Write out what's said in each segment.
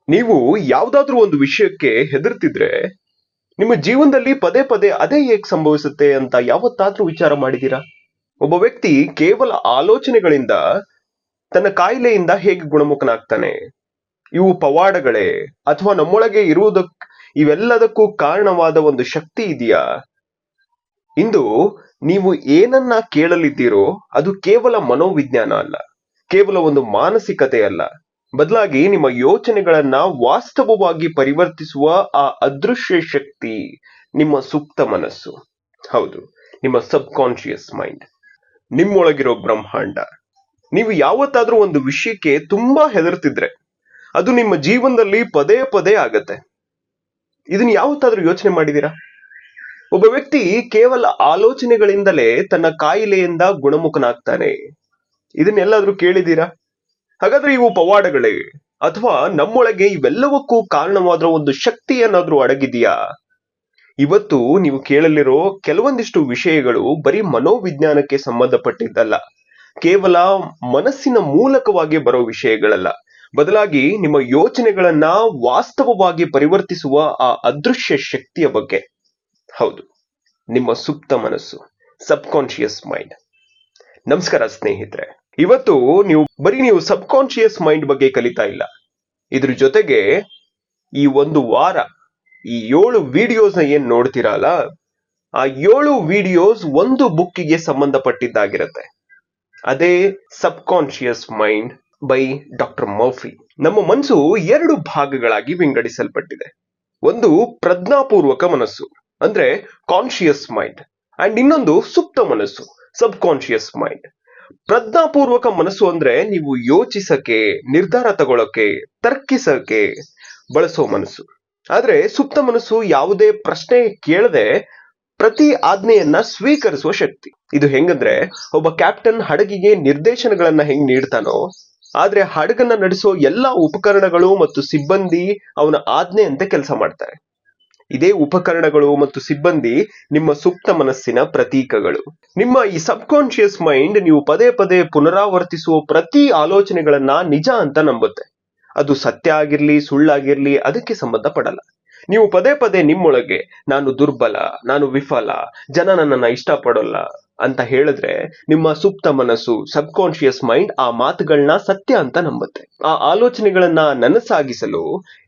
ನೀವು ಯಾವ್ದಾದ್ರೂ ಒಂದು ವಿಷಯಕ್ಕೆ ಹೆದರ್ತಿದ್ರೆ ನಿಮ್ಮ ಜೀವನದಲ್ಲಿ ಪದೇ ಪದೇ ಅದೇ ಹೇಗ್ ಸಂಭವಿಸುತ್ತೆ ಅಂತ ಯಾವತ್ತಾದ್ರೂ ವಿಚಾರ ಮಾಡಿದೀರಾ? ಒಬ್ಬ ವ್ಯಕ್ತಿ ಕೇವಲ ಆಲೋಚನೆಗಳಿಂದ ತನ್ನ ಕಾಯಿಲೆಯಿಂದ ಹೇಗೆ ಗುಣಮುಖನಾಗ್ತಾನೆ? ಇವು ಪವಾಡಗಳೇ ಅಥವಾ ನಮ್ಮೊಳಗೆ ಇವೆಲ್ಲದಕ್ಕೂ ಕಾರಣವಾದ ಒಂದು ಶಕ್ತಿ ಇದೆಯಾ? ಇಂದು ನೀವು ಏನನ್ನ ಕೇಳಲಿದ್ದೀರೋ ಅದು ಕೇವಲ ಮನೋವಿಜ್ಞಾನ ಅಲ್ಲ, ಕೇವಲ ಒಂದು ಮಾನಸಿಕತೆ ಅಲ್ಲ, ಬದಲಾಗಿ ನಿಮ್ಮ ಯೋಚನೆಗಳನ್ನ ವಾಸ್ತವವಾಗಿ ಪರಿವರ್ತಿಸುವ ಆ ಅದೃಶ್ಯ ಶಕ್ತಿ ನಿಮ್ಮ ಸುಪ್ತ ಮನಸ್ಸು. ಹೌದು, ನಿಮ್ಮ ಸಬ್ ಕಾನ್ಶಿಯಸ್ ಮೈಂಡ್, ನಿಮ್ಮೊಳಗಿರೋ ಬ್ರಹ್ಮಾಂಡ. ನೀವು ಯಾವತ್ತಾದ್ರೂ ಒಂದು ವಿಷಯಕ್ಕೆ ತುಂಬಾ ಹೆದರ್ತಿದ್ರೆ ಅದು ನಿಮ್ಮ ಜೀವನದಲ್ಲಿ ಪದೇ ಪದೇ ಆಗತ್ತೆ. ಇದನ್ನ ಯಾವತ್ತಾದ್ರೂ ಯೋಚನೆ ಮಾಡಿದೀರಾ? ಒಬ್ಬ ವ್ಯಕ್ತಿ ಕೇವಲ ಆಲೋಚನೆಗಳಿಂದಲೇ ತನ್ನ ಕಾಯಿಲೆಯಿಂದ ಗುಣಮುಖನಾಗ್ತಾನೆ. ಇದನ್ನೆಲ್ಲಾದ್ರೂ ಕೇಳಿದೀರಾ? ಹಾಗಾದ್ರೆ ಇವು ಪವಾಡಗಳೇ ಅಥವಾ ನಮ್ಮೊಳಗೆ ಇವೆಲ್ಲವಕ್ಕೂ ಕಾರಣವಾದ ಒಂದು ಶಕ್ತಿ ಏನಾದ್ರೂ ಅಡಗಿದೆಯಾ? ಇವತ್ತು ನೀವು ಕೇಳಲಿರೋ ಕೆಲವೊಂದಿಷ್ಟು ವಿಷಯಗಳು ಬರೀ ಮನೋವಿಜ್ಞಾನಕ್ಕೆ ಸಂಬಂಧಪಟ್ಟಿದ್ದಲ್ಲ, ಕೇವಲ ಮನಸ್ಸಿನ ಮೂಲಕವಾಗಿ ಬರೋ ವಿಷಯಗಳಲ್ಲ, ಬದಲಾಗಿ ನಿಮ್ಮ ಯೋಚನೆಗಳನ್ನ ವಾಸ್ತವವಾಗಿ ಪರಿವರ್ತಿಸುವ ಆ ಅದೃಶ್ಯ ಶಕ್ತಿಯ ಬಗ್ಗೆ. ಹೌದು, ನಿಮ್ಮ ಸುಪ್ತ ಮನಸ್ಸು, ಸಬ್ ಕಾನ್ಶಿಯಸ್ ಮೈಂಡ್. ನಮಸ್ಕಾರ ಸ್ನೇಹಿತರೆ. ಇವತ್ತು ನೀವು ಸಬ್ ಕಾನ್ಶಿಯಸ್ ಮೈಂಡ್ ಬಗ್ಗೆ ಕಲಿತಾ ಇಲ್ಲ, ಇದ್ರ ಜೊತೆಗೆ ಈ ಒಂದು ವಾರ ಈ 7 ವಿಡಿಯೋಸ್ ಏನ್ ನೋಡ್ತೀರಲ್ಲ, ಆ 7 ವಿಡಿಯೋಸ್ ಒಂದು ಬುಕ್ಕಿಗೆ ಸಂಬಂಧಪಟ್ಟಿದ್ದಾಗಿರುತ್ತೆ. ಅದೇ subconscious mind by doctor Murphy. ನಮ್ಮ ಮನಸ್ಸು 2 ಭಾಗಗಳಾಗಿ ವಿಂಗಡಿಸಲ್ಪಟ್ಟಿದೆ. ಒಂದು ಪ್ರಜ್ಞಾಪೂರ್ವಕ ಮನಸ್ಸು ಅಂದ್ರೆ ಕಾನ್ಶಿಯಸ್ ಮೈಂಡ್, ಅಂಡ್ ಇನ್ನೊಂದು ಸುಪ್ತ ಮನಸ್ಸು, ಸಬ್ ಕಾನ್ಶಿಯಸ್ ಮೈಂಡ್. ಪ್ರಜ್ಞಾಪೂರ್ವಕ ಮನಸ್ಸು ಅಂದ್ರೆ ನೀವು ಯೋಚಿಸಕ್ಕೆ, ನಿರ್ಧಾರ ತಗೊಳಕ್ಕೆ, ತರ್ಕಿಸಕ್ಕೆ ಬಳಸೋ ಮನಸ್ಸು. ಆದ್ರೆ ಸುಪ್ತ ಮನಸ್ಸು ಯಾವುದೇ ಪ್ರಶ್ನೆ ಕೇಳದೆ ಪ್ರತಿ ಆಜ್ಞೆಯನ್ನ ಸ್ವೀಕರಿಸುವ ಶಕ್ತಿ. ಇದು ಹೆಂಗಂದ್ರೆ, ಒಬ್ಬ ಕ್ಯಾಪ್ಟನ್ ಹಡಗಿಗೆ ನಿರ್ದೇಶನಗಳನ್ನ ಹೆಂಗ್ ನೀಡ್ತಾನೋ, ಆದ್ರೆ ಹಡಗನ್ನ ನಡೆಸೋ ಎಲ್ಲಾ ಉಪಕರಣಗಳು ಮತ್ತು ಸಿಬ್ಬಂದಿ ಅವನ ಆಜ್ಞೆಯಂತೆ ಕೆಲಸ ಮಾಡ್ತಾರೆ. ಇದೇ ಉಪಕರಣಗಳು ಮತ್ತು ಸಿಬ್ಬಂದಿ ನಿಮ್ಮ ಸುಪ್ತ ಮನಸ್ಸಿನ ಪ್ರತೀಕಗಳು. ನಿಮ್ಮ ಈ ಸಬ್ ಕಾನ್ಶಿಯಸ್ ಮೈಂಡ್ ನೀವು ಪದೇ ಪದೇ ಪುನರಾವರ್ತಿಸುವ ಪ್ರತಿ ಆಲೋಚನೆಗಳನ್ನ ನಿಜ ಅಂತ ನಂಬುತ್ತೆ. ಅದು ಸತ್ಯ ಆಗಿರ್ಲಿ ಸುಳ್ಳಾಗಿರ್ಲಿ ಅದಕ್ಕೆ ಸಂಬಂಧಪಡಲ್ಲ. ನೀವು ಪದೇ ಪದೇ ನಿಮ್ಮೊಳಗೆ ನಾನು ದುರ್ಬಲ, ನಾನು ವಿಫಲ, ಜನ ನನ್ನನ್ನ ಇಷ್ಟಪಡೋಲ್ಲ ಅಂತ ಹೇಳಿದ್ರೆ ನಿಮ್ಮ ಸುಪ್ತ ಮನಸ್ಸು, ಸಬ್ ಕಾನ್ಶಿಯಸ್ ಮೈಂಡ್ ಆ ಮಾತುಗಳನ್ನ ಸತ್ಯ ಅಂತ ನಂಬುತ್ತೆ. ಆ ಆಲೋಚನೆಗಳನ್ನ ನನಸಾಗಿಸಲು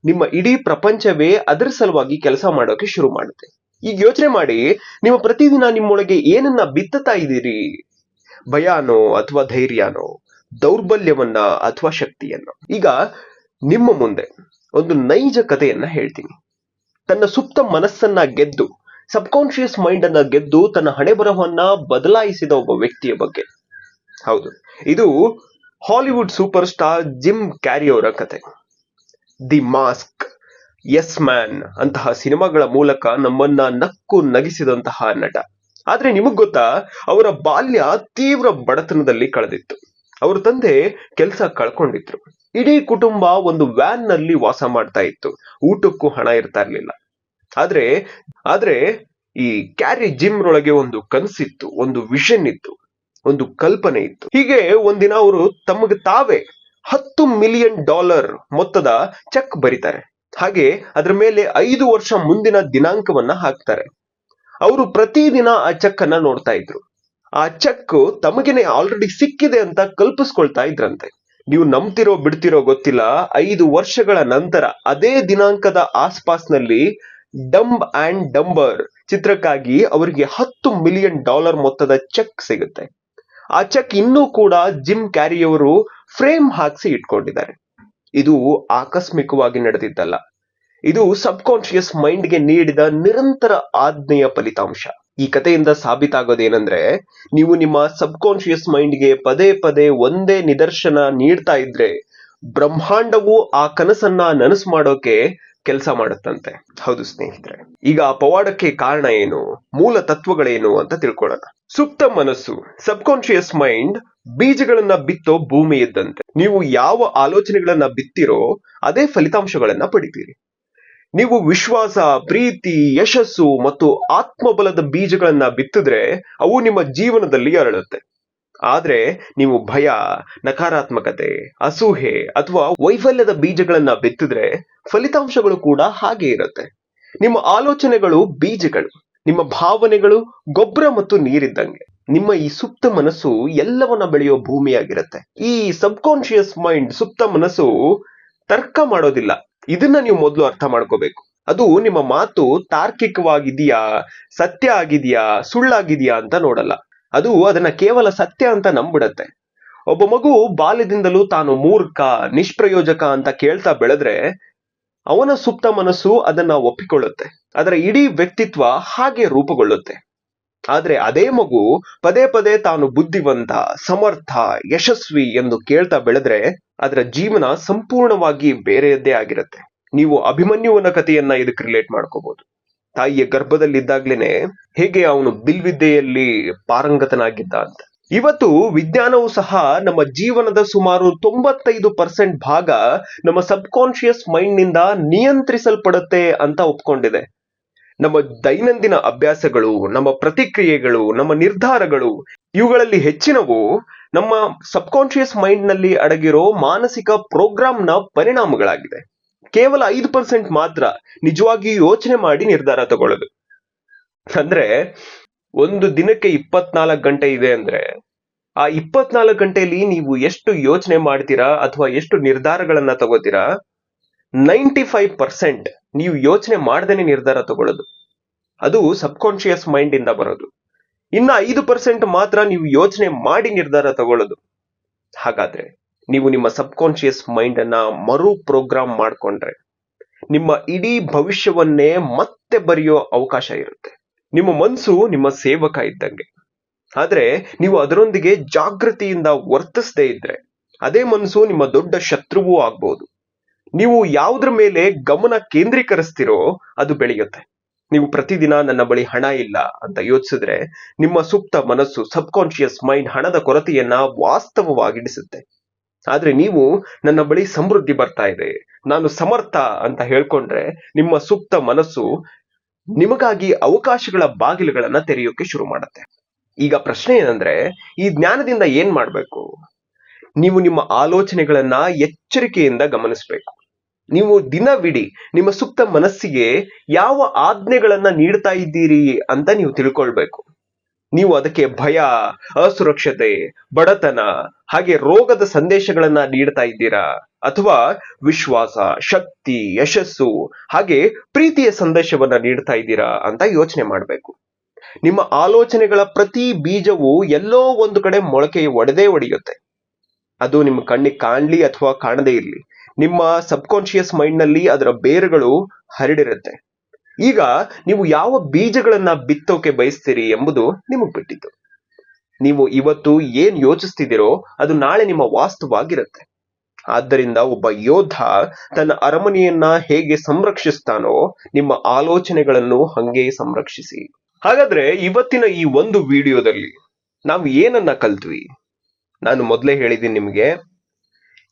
ನಿಮ್ಮ ಇಡೀ ಪ್ರಪಂಚವೇ ಅದರ ಸಲುವಾಗಿ ಕೆಲಸ ಮಾಡೋಕೆ ಶುರು ಮಾಡುತ್ತೆ. ಈಗ ಯೋಚನೆ ಮಾಡಿ, ನೀವು ಪ್ರತಿದಿನ ನಿಮ್ಮೊಳಗೆ ಏನನ್ನ ಬಿತ್ತುತ್ತಾ ಇದ್ದೀರಿ? ಭಯಾನೋ ಅಥವಾ ಧೈರ್ಯನೋ, ದೌರ್ಬಲ್ಯವನ್ನ ಅಥವಾ ಶಕ್ತಿಯನ್ನೋ? ಈಗ ನಿಮ್ಮ ಮುಂದೆ ಒಂದು ನೈಜ ಕಥೆಯನ್ನ ಹೇಳ್ತೀನಿ. ತನ್ನ ಸುಪ್ತ ಮನಸ್ಸನ್ನ ಗೆದ್ದು, ಸಬ್ ಕಾನ್ಶಿಯಸ್ ಮೈಂಡ್ ಅನ್ನ ಗೆದ್ದು ತನ್ನ ಹಣೆ ಬರಹವನ್ನ ಬದಲಾಯಿಸಿದ ಒಬ್ಬ ವ್ಯಕ್ತಿಯ ಬಗ್ಗೆ. ಹೌದು, ಇದು Hollywood super star gym carry ಅವರ ಕತೆ. ದಿ ಮಾಸ್ಕ್, ಎಸ್ ಮ್ಯಾನ್ ಅಂತಹ ಸಿನಿಮಾಗಳ ಮೂಲಕ ನಮ್ಮನ್ನ ನಕ್ಕು ನಗಿಸಿದಂತಹ ನಟ. ಆದ್ರೆ ನಿಮಗ್ ಗೊತ್ತಾ, ಅವರ ಬಾಲ್ಯ ತೀವ್ರ ಬಡತನದಲ್ಲಿ ಕಳೆದಿತ್ತು. ಅವ್ರ ತಂದೆ ಕೆಲಸ ಕಳ್ಕೊಂಡಿದ್ರು. ಇಡೀ ಕುಟುಂಬ ಒಂದು ವ್ಯಾನ್ ನಲ್ಲಿ ವಾಸ ಮಾಡ್ತಾ ಇತ್ತು. ಊಟಕ್ಕೂ ಹಣ ಇರ್ತಾ ಇರ್ಲಿಲ್ಲ. ಆದ್ರೆ ಈ ಕ್ಯಾರಿ ಜಿಮ್ ರೊಳಗೆ ಒಂದು ಕನಸಿತ್ತು, ಒಂದು ವಿಷನ್ ಇತ್ತು, ಒಂದು ಕಲ್ಪನೆ ಇತ್ತು. ಹೀಗೆ ಒಂದಿನ ಅವರು ತಮಗೆ ತಾವೇ $10 ಮಿಲಿಯನ್ ಮೊತ್ತದ ಚೆಕ್ ಬರೀತಾರೆ. ಹಾಗೆ ಅದರ ಮೇಲೆ 5 ವರ್ಷ ಮುಂದಿನ ದಿನಾಂಕವನ್ನ ಹಾಕ್ತಾರೆ. ಅವರು ಪ್ರತಿದಿನ ಆ ಚೆಕ್ ಅನ್ನ ನೋಡ್ತಾ ಇದ್ರು. ಆ ಚೆಕ್ ತಮಗೇನೆ ಆಲ್ರೆಡಿ ಸಿಕ್ಕಿದೆ ಅಂತ ಕಲ್ಪಿಸ್ಕೊಳ್ತಾ ಇದ್ರಂತೆ. ನೀವು ನಂಬ್ತಿರೋ ಬಿಡ್ತಿರೋ ಗೊತ್ತಿಲ್ಲ, 5 ವರ್ಷಗಳ ನಂತರ ಅದೇ ದಿನಾಂಕದ ಆಸ್ಪಾಸ್ನಲ್ಲಿ ಡಂಬ್ ಅಂಡ್ ಡಂಬರ್ ಚಿತ್ರಕ್ಕಾಗಿ ಅವರಿಗೆ $10 ಮಿಲಿಯನ್ ಮೊತ್ತದ ಚೆಕ್ ಸಿಗುತ್ತೆ. ಆ ಚೆಕ್ ಇನ್ನೂ ಕೂಡ ಜಿಮ್ ಕ್ಯಾರಿಯವರು ಫ್ರೇಮ್ ಹಾಕಿಸಿ ಇಟ್ಕೊಂಡಿದ್ದಾರೆ. ಇದು ಆಕಸ್ಮಿಕವಾಗಿ ನಡೆದಿದ್ದಲ್ಲ, ಇದು ಸಬ್ ಕಾನ್ಶಿಯಸ್ ಮೈಂಡ್ಗೆ ನೀಡಿದ ನಿರಂತರ ಆಜ್ಞೆಯ ಫಲಿತಾಂಶ. ಈ ಕಥೆಯಿಂದ ಸಾಬೀತಾಗೋದೇನೆಂದ್ರೆ, ನೀವು ನಿಮ್ಮ ಸಬ್ ಕಾನ್ಶಿಯಸ್ ಮೈಂಡ್ಗೆ ಪದೇ ಪದೇ ಒಂದೇ ನಿದರ್ಶನ ನೀಡ್ತಾ ಇದ್ರೆ ಬ್ರಹ್ಮಾಂಡವು ಆ ಕನಸನ್ನ ನನಸು ಮಾಡೋಕೆ ಕೆಲಸ ಮಾಡುತ್ತಂತೆ. ಹೌದು ಸ್ನೇಹಿತರೆ, ಈಗ ಆ ಪವಾಡಕ್ಕೆ ಕಾರಣ ಏನು, ಮೂಲ ತತ್ವಗಳೇನು ಅಂತ ತಿಳ್ಕೊಳ್ಳೋಣ. ಸುಪ್ತ ಮನಸ್ಸು, ಸಬ್ ಕಾನ್ಶಿಯಸ್ ಮೈಂಡ್ ಬೀಜಗಳನ್ನ ಬಿತ್ತೋ ಭೂಮಿ ಇದ್ದಂತೆ. ನೀವು ಯಾವ ಆಲೋಚನೆಗಳನ್ನ ಬಿತ್ತಿರೋ ಅದೇ ಫಲಿತಾಂಶಗಳನ್ನ ಪಡಿತೀರಿ. ನೀವು ವಿಶ್ವಾಸ, ಪ್ರೀತಿ, ಯಶಸ್ಸು ಮತ್ತು ಆತ್ಮಬಲದ ಬೀಜಗಳನ್ನ ಬಿತ್ತಿದ್ರೆ ಅವು ನಿಮ್ಮ ಜೀವನದಲ್ಲಿ ಅರಳುತ್ತೆ. ಆದ್ರೆ ನೀವು ಭಯ, ನಕಾರಾತ್ಮಕತೆ, ಅಸೂಹೆ ಅಥವಾ ವೈಫಲ್ಯದ ಬೀಜಗಳನ್ನ ಬಿತ್ತಿದ್ರೆ ಫಲಿತಾಂಶಗಳು ಕೂಡ ಹಾಗೆ ಇರುತ್ತೆ. ನಿಮ್ಮ ಆಲೋಚನೆಗಳು ಬೀಜಗಳು, ನಿಮ್ಮ ಭಾವನೆಗಳು ಗೊಬ್ಬರ ಮತ್ತು ನೀರಿದ್ದಂಗೆ. ನಿಮ್ಮ ಈ ಸುಪ್ತ ಮನಸ್ಸು ಎಲ್ಲವನ್ನ ಬೆಳೆಯೋ ಭೂಮಿಯಾಗಿರುತ್ತೆ. ಈ ಸಬ್ಕಾನ್ಶಿಯಸ್ ಮೈಂಡ್, ಸುಪ್ತ ಮನಸ್ಸು ತರ್ಕ ಮಾಡೋದಿಲ್ಲ. ಇದನ್ನ ನೀವು ಮೊದಲು ಅರ್ಥ ಮಾಡ್ಕೋಬೇಕು. ಅದು ನಿಮ್ಮ ಮಾತು ತಾರ್ಕಿಕವಾಗಿದೆಯಾ, ಸತ್ಯ ಆಗಿದೆಯಾ, ಸುಳ್ಳಾಗಿದೆಯಾ ಅಂತ ನೋಡಲ್ಲ. ಅದು ಅದನ್ನ ಕೇವಲ ಸತ್ಯ ಅಂತ ನಂಬಿಡತ್ತೆ. ಒಬ್ಬ ಮಗು ಬಾಲ್ಯದಿಂದಲೂ ತಾನು ಮೂರ್ಖ, ನಿಷ್ಪ್ರಯೋಜಕ ಅಂತ ಕೇಳ್ತಾ ಬೆಳೆದ್ರೆ ಅವನ ಸುಪ್ತ ಮನಸ್ಸು ಅದನ್ನ ಒಪ್ಪಿಕೊಳ್ಳುತ್ತೆ. ಅದರ ಇಡೀ ವ್ಯಕ್ತಿತ್ವ ಹಾಗೆ ರೂಪುಗೊಳ್ಳುತ್ತೆ. ಆದ್ರೆ ಅದೇ ಮಗು ಪದೇ ಪದೇ ತಾನು ಬುದ್ಧಿವಂತ, ಸಮರ್ಥ, ಯಶಸ್ವಿ ಎಂದು ಕೇಳ್ತಾ ಬೆಳೆದ್ರೆ ಅದರ ಜೀವನ ಸಂಪೂರ್ಣವಾಗಿ ಬೇರೆಯದ್ದೇ ಆಗಿರುತ್ತೆ. ನೀವು ಅಭಿಮನ್ಯುವನ ಕಥೆಯನ್ನ ಇದಕ್ಕೆ ರಿಲೇಟ್ ಮಾಡ್ಕೋಬಹುದು. ತಾಯಿಯ ಗರ್ಭದಲ್ಲಿದ್ದಾಗ್ಲೇನೆ ಹೇಗೆ ಅವನು ಬಿಲ್ವಿದ್ಯೆಯಲ್ಲಿ ಪಾರಂಗತನಾಗಿದ್ದ ಅಂತ. ಇವತ್ತು ವಿಜ್ಞಾನವು ಸಹ ನಮ್ಮ ಜೀವನದ ಸುಮಾರು 95% ಭಾಗ ನಮ್ಮ ಸಬ್ಕಾನ್ಶಿಯಸ್ ಮೈಂಡ್ ನಿಂದ ನಿಯಂತ್ರಿಸಲ್ಪಡುತ್ತೆ ಅಂತ ಒಪ್ಕೊಂಡಿದೆ. ನಮ್ಮ ದೈನಂದಿನ ಅಭ್ಯಾಸಗಳು, ನಮ್ಮ ಪ್ರತಿಕ್ರಿಯೆಗಳು, ನಮ್ಮ ನಿರ್ಧಾರಗಳು, ಇವುಗಳಲ್ಲಿ ಹೆಚ್ಚಿನವು ನಮ್ಮ ಸಬ್ಕಾನ್ಶಿಯಸ್ ಮೈಂಡ್ ನಲ್ಲಿ ಅಡಗಿರೋ ಮಾನಸಿಕ ಪ್ರೋಗ್ರಾಂನ ಪರಿಣಾಮಗಳಾಗಿದೆ. ಕೇವಲ 5% ಮಾತ್ರ ನಿಜವಾಗಿ ಯೋಚನೆ ಮಾಡಿ ನಿರ್ಧಾರ ತಗೊಳ್ಳೋದು. ಅಂದ್ರೆ ಒಂದು ದಿನಕ್ಕೆ 24 ಗಂಟೆ ಇದೆ ಅಂದ್ರೆ ಆ 24 ಗಂಟೆಯಲ್ಲಿ ನೀವು ಎಷ್ಟು ಯೋಚನೆ ಮಾಡ್ತೀರಾ ಅಥವಾ ಎಷ್ಟು ನಿರ್ಧಾರಗಳನ್ನ ತಗೋತೀರಾ, 95% ನೀವು ಯೋಚನೆ ಮಾಡ್ದೇನೆ ನಿರ್ಧಾರ ತಗೊಳ್ಳೋದು. ಅದು ಸಬ್ಕಾನ್ಶಿಯಸ್ ಮೈಂಡ್ ಇಂದ ಬರೋದು. ಇನ್ನ 5% ಮಾತ್ರ ನೀವು ಯೋಚನೆ ಮಾಡಿ ನಿರ್ಧಾರ ತಗೊಳ್ಳೋದು. ಹಾಗಾದ್ರೆ ನೀವು ನಿಮ್ಮ ಸಬ್ಕಾನ್ಶಿಯಸ್ ಮೈಂಡ್ ಅನ್ನ ಮರು ಪ್ರೋಗ್ರಾಮ್ ಮಾಡ್ಕೊಂಡ್ರೆ ನಿಮ್ಮ ಇಡೀ ಭವಿಷ್ಯವನ್ನೇ ಮತ್ತೆ ಬರೆಯೋ ಅವಕಾಶ ಇರುತ್ತೆ. ನಿಮ್ಮ ಮನಸ್ಸು ನಿಮ್ಮ ಸೇವಕ ಇದ್ದಂಗೆ. ಆದ್ರೆ ನೀವು ಅದರೊಂದಿಗೆ ಜಾಗೃತಿಯಿಂದ ವರ್ತಿಸದೇ ಇದ್ರೆ ಅದೇ ಮನಸ್ಸು ನಿಮ್ಮ ದೊಡ್ಡ ಶತ್ರುವೂ ಆಗ್ಬಹುದು. ನೀವು ಯಾವುದ್ರ ಮೇಲೆ ಗಮನ ಕೇಂದ್ರೀಕರಿಸ್ತಿರೋ ಅದು ಬೆಳೆಯುತ್ತೆ. ನೀವು ಪ್ರತಿದಿನ ನನ್ನ ಬಳಿ ಹಣ ಇಲ್ಲ ಅಂತ ಯೋಚಿಸಿದ್ರೆ ನಿಮ್ಮ ಸುಪ್ತ ಮನಸ್ಸು, ಸಬ್ಕಾನ್ಶಿಯಸ್ ಮೈಂಡ್ ಹಣದ ಕೊರತೆಯನ್ನ ವಾಸ್ತವವಾಗಿಡಿಸುತ್ತೆ. ಆದ್ರೆ ನೀವು ನನ್ನ ಬಳಿ ಸಮೃದ್ಧಿ ಬರ್ತಾ ಇದೆ, ನಾನು ಸಮರ್ಥ ಅಂತ ಹೇಳ್ಕೊಂಡ್ರೆ ನಿಮ್ಮ ಸುಪ್ತ ಮನಸ್ಸು ನಿಮಗಾಗಿ ಅವಕಾಶಗಳ ಬಾಗಿಲುಗಳನ್ನ ತೆರೆಯೋಕೆ ಶುರು ಮಾಡುತ್ತೆ. ಈಗ ಪ್ರಶ್ನೆ ಏನಂದ್ರೆ, ಈ ಜ್ಞಾನದಿಂದ ಏನ್ ಮಾಡ್ಬೇಕು? ನೀವು ನಿಮ್ಮ ಆಲೋಚನೆಗಳನ್ನ ಎಚ್ಚರಿಕೆಯಿಂದ ಗಮನಿಸಬೇಕು. ನೀವು ದಿನವಿಡೀ ನಿಮ್ಮ ಸುಪ್ತ ಮನಸ್ಸಿಗೆ ಯಾವ ಆಜ್ಞೆಗಳನ್ನ ನೀಡ್ತಾ ಇದ್ದೀರಿ ಅಂತ ನೀವು ತಿಳ್ಕೊಳ್ಬೇಕು. ನೀವು ಅದಕ್ಕೆ ಭಯ, ಅಸುರಕ್ಷತೆ, ಬಡತನ ಹಾಗೆ ರೋಗದ ಸಂದೇಶಗಳನ್ನ ನೀಡ್ತಾ ಇದ್ದೀರಾ, ಅಥವಾ ವಿಶ್ವಾಸ, ಶಕ್ತಿ, ಯಶಸ್ಸು ಹಾಗೆ ಪ್ರೀತಿಯ ಸಂದೇಶವನ್ನ ನೀಡ್ತಾ ಇದ್ದೀರಾ ಅಂತ ಯೋಚನೆ ಮಾಡಬೇಕು. ನಿಮ್ಮ ಆಲೋಚನೆಗಳ ಪ್ರತಿ ಬೀಜವು ಎಲ್ಲೋ ಒಂದು ಕಡೆ ಮೊಳಕೆ ಒಡೆಯುತ್ತೆ. ಅದು ನಿಮ್ಮ ಕಣ್ಣಿಗೆ ಕಾಣ್ಲಿ ಅಥವಾ ಕಾಣದೇ ಇರ್ಲಿ, ನಿಮ್ಮ ಸಬ್ಕಾನ್ಶಿಯಸ್ ಮೈಂಡ್ ನಲ್ಲಿ ಅದರ ಬೇರುಗಳು ಹರಡಿರುತ್ತೆ. ಈಗ ನೀವು ಯಾವ ಬೀಜಗಳನ್ನ ಬಿತ್ತೋಕೆ ಬಯಸ್ತೀರಿ ಎಂಬುದು ನಿಮಗೆ ಬಿಟ್ಟಿದ್ದು. ನೀವು ಇವತ್ತು ಏನ್ ಯೋಚಿಸ್ತಿದ್ದೀರೋ ಅದು ನಾಳೆ ನಿಮ್ಮ ವಾಸ್ತವವಾಗಿರುತ್ತೆ. ಆದ್ದರಿಂದ ಒಬ್ಬ ಯೋಧ ತನ್ನ ಅರಮನೆಯನ್ನ ಹೇಗೆ ಸಂರಕ್ಷಿಸ್ತಾನೋ ನಿಮ್ಮ ಆಲೋಚನೆಗಳನ್ನು ಹಂಗೆ ಸಂರಕ್ಷಿಸಿ. ಹಾಗಾದ್ರೆ ಇವತ್ತಿನ ಈ ಒಂದು ವಿಡಿಯೋದಲ್ಲಿ ನಾವು ಏನನ್ನ ಕಲ್ತ್ವಿ? ನಾನು ಮೊದಲೇ ಹೇಳಿದ್ದೀನಿ ನಿಮಗೆ,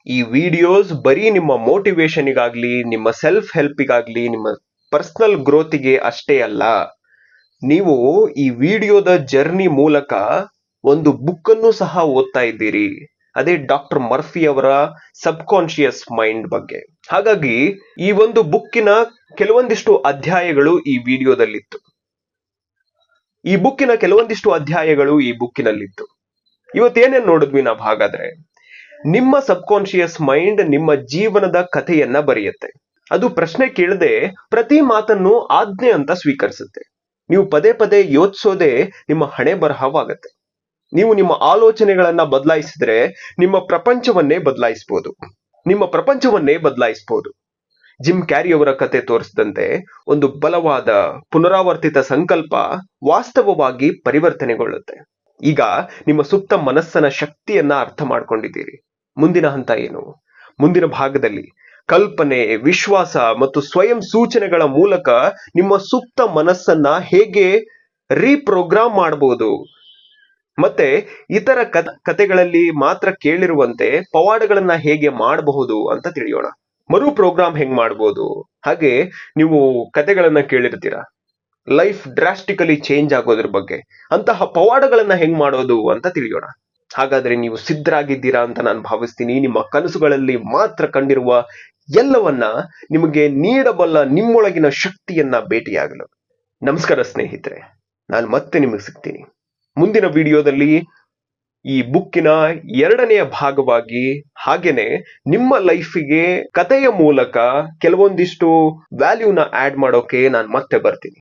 ಈ ವಿಡಿಯೋಸ್ ಬರೀ ನಿಮ್ಮ ಮೋಟಿವೇಶನ್ಗಾಗ್ಲಿ, ನಿಮ್ಮ ಸೆಲ್ಫ್ ಹೆಲ್ಪಿಗಾಗ್ಲಿ, ನಿಮ್ಮ ಪರ್ಸನಲ್ ಗ್ರೋತಿಗೆ ಅಷ್ಟೇ ಅಲ್ಲ. ನೀವು ಈ ವಿಡಿಯೋದ ಜರ್ನಿ ಮೂಲಕ ಒಂದು ಬುಕ್ ಅನ್ನು ಸಹ ಓದ್ತಾ ಇದ್ದೀರಿ. ಅದೇ ಡಾಕ್ಟರ್ ಮರ್ಫಿ ಅವರ ಸಬ್ಕಾನ್ಶಿಯಸ್ ಮೈಂಡ್ ಬಗ್ಗೆ. ಹಾಗಾಗಿ ಈ ಒಂದು ಬುಕ್ಕಿನ ಕೆಲವೊಂದಿಷ್ಟು ಅಧ್ಯಾಯಗಳು ಈ ವಿಡಿಯೋದಲ್ಲಿತ್ತು. ಈ ಬುಕ್ಕಿನ ಕೆಲವೊಂದಿಷ್ಟು ಅಧ್ಯಾಯಗಳು ಈ ಬುಕ್ಕಿನಲ್ಲಿತ್ತು. ಇವತ್ತೇನೇನ್ ನೋಡಿದ್ವಿ ನಾವು? ಹಾಗಾದ್ರೆ ನಿಮ್ಮ ಸಬ್ಕಾನ್ಶಿಯಸ್ ಮೈಂಡ್ ನಿಮ್ಮ ಜೀವನದ ಕಥೆಯನ್ನ ಬರೆಯುತ್ತೆ. ಅದು ಪ್ರಶ್ನೆ ಕೇಳದೆ ಪ್ರತಿ ಮಾತನ್ನು ಆಜ್ಞೆ ಅಂತ ಸ್ವೀಕರಿಸುತ್ತೆ. ನೀವು ಪದೇ ಪದೇ ಯೋಚಿಸೋದೇ ನಿಮ್ಮ ಹಣೆ ಬರಹವಾಗತ್ತೆ. ನೀವು ನಿಮ್ಮ ಆಲೋಚನೆಗಳನ್ನ ಬದಲಾಯಿಸಿದ್ರೆ ನಿಮ್ಮ ಪ್ರಪಂಚವನ್ನೇ ಬದಲಾಯಿಸಬಹುದು. ಜಿಮ್ ಕ್ಯಾರಿ ಅವರ ಕತೆ ತೋರಿಸಿದಂತೆ ಒಂದು ಬಲವಾದ ಪುನರಾವರ್ತಿತ ಸಂಕಲ್ಪ ವಾಸ್ತವವಾಗಿ ಪರಿವರ್ತನೆಗೊಳ್ಳುತ್ತೆ. ಈಗ ನಿಮ್ಮ ಸುಪ್ತ ಮನಸ್ಸನ ಶಕ್ತಿಯನ್ನ ಅರ್ಥ ಮಾಡ್ಕೊಂಡಿದ್ದೀರಿ. ಮುಂದಿನ ಹಂತ ಏನು? ಮುಂದಿನ ಭಾಗದಲ್ಲಿ ಕಲ್ಪನೆ, ವಿಶ್ವಾಸ ಮತ್ತು ಸ್ವಯಂ ಸೂಚನೆಗಳ ಮೂಲಕ ನಿಮ್ಮ ಸುಪ್ತ ಮನಸ್ಸನ್ನ ಹೇಗೆ ರೀಪ್ರೋಗ್ರಾಮ್ ಮಾಡಬಹುದು, ಮತ್ತೆ ಇತರ ಕತೆಗಳಲ್ಲಿ ಮಾತ್ರ ಕೇಳಿರುವಂತೆ ಪವಾಡಗಳನ್ನ ಹೇಗೆ ಮಾಡಬಹುದು ಅಂತ ತಿಳಿಯೋಣ. ಮರು ಪ್ರೋಗ್ರಾಮ್ ಹೆಂಗ್ ಮಾಡಬಹುದು? ಹಾಗೆ ನೀವು ಕತೆಗಳನ್ನ ಕೇಳಿರ್ತೀರಾ, ಲೈಫ್ ಡ್ರಾಸ್ಟಿಕಲಿ ಚೇಂಜ್ ಆಗೋದ್ರ ಬಗ್ಗೆ. ಅಂತಹ ಪವಾಡಗಳನ್ನ ಹೆಂಗ್ ಮಾಡೋದು ಅಂತ ತಿಳಿಯೋಣ. ಹಾಗಾದ್ರೆ ನೀವು ಸಿದ್ಧರಾಗಿದ್ದೀರಾ ಅಂತ ನಾನು ಭಾವಿಸ್ತೀನಿ. ನಿಮ್ಮ ಕನಸುಗಳಲ್ಲಿ ಮಾತ್ರ ಕಂಡಿರುವ ಎಲ್ಲವನ್ನ ನಿಮಗೆ ನೀಡಬಲ್ಲ ನಿಮ್ಮೊಳಗಿನ ಶಕ್ತಿಯನ್ನ ಭೇಟಿಯಾಗಲು. ನಮಸ್ಕಾರ ಸ್ನೇಹಿತರೆ, ನಾನು ಮತ್ತೆ ನಿಮಗೆ ಸಿಗ್ತೀನಿ ಮುಂದಿನ ವಿಡಿಯೋದಲ್ಲಿ. ಈ ಬುಕ್ಕಿನ 2ನೆಯ ಭಾಗವಾಗಿ, ಹಾಗೇನೆ ನಿಮ್ಮ ಲೈಫಿಗೆ ಕಥೆಯ ಮೂಲಕ ಕೆಲವೊಂದಿಷ್ಟು ವ್ಯಾಲ್ಯೂನ ಆಡ್ ಮಾಡೋಕೆ ನಾನು ಮತ್ತೆ ಬರ್ತೀನಿ.